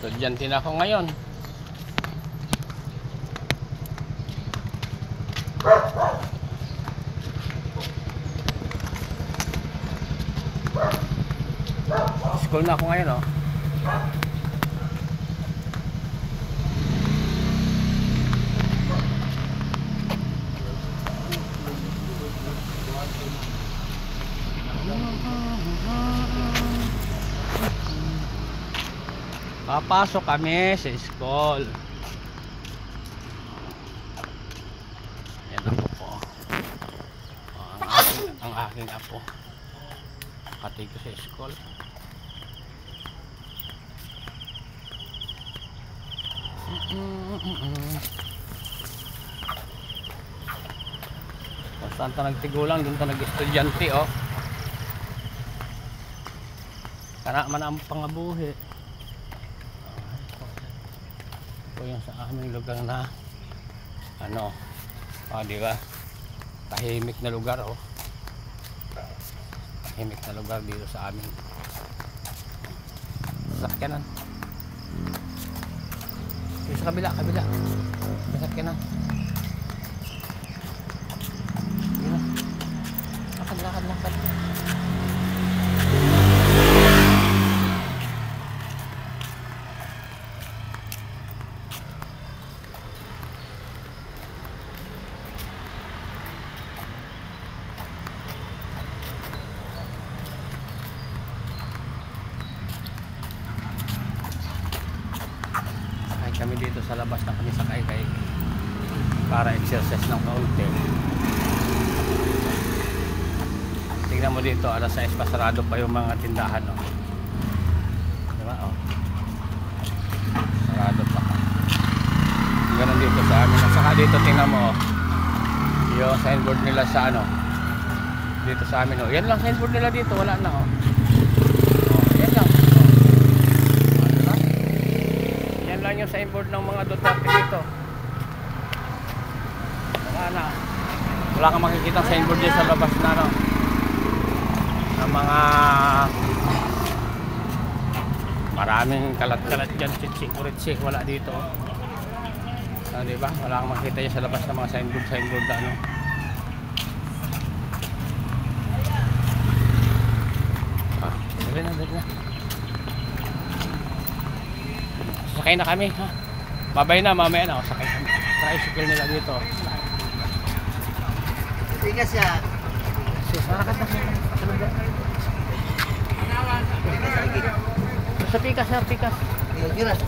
Estudyante na ako ngayon. School na ako ngayon, oh. Papasok kami sa school. Yan ako po. Ang aking apo. Katay ko sa school. Kung saan ta nagtigulang, doon ta nag-estudyante, oh. Kana man ang pangabuhi. Ito yung sa aming lugar na ano, di ba? Tahimik na lugar, oh. Tahimik na lugar dito sa amin. Sakyanan. Sa kabila. Sakyanan. Lakad. Kami dito sa labas na kami sakay kay para exercise ng kaunti. Tingnan mo dito, alas 6 pa, sarado pa yung mga tindahan, oh. Diba, oh. Sarado pa. Ganun dito sa amin. At saka dito tingnan mo, oh, yung signboard nila sa ano dito sa amin, oh. Yan lang signboard nila dito, wala na, oh. Yan lang. Yung signboard ng mga Duterte dito. Wala kang makikita signboard dyan sa labas na, no, ng mga maraming kalat-kalat dyan, chitsik, wala dito, diba? Wala kang makikita dyan sa labas ng mga signboard na, ano. Dali na. Sakay na kami, ha? Babay na, mamaya na, sakay kami. Tricycle nila dito. Tigas yan. Sarakat na. Sa pikas. Tigas.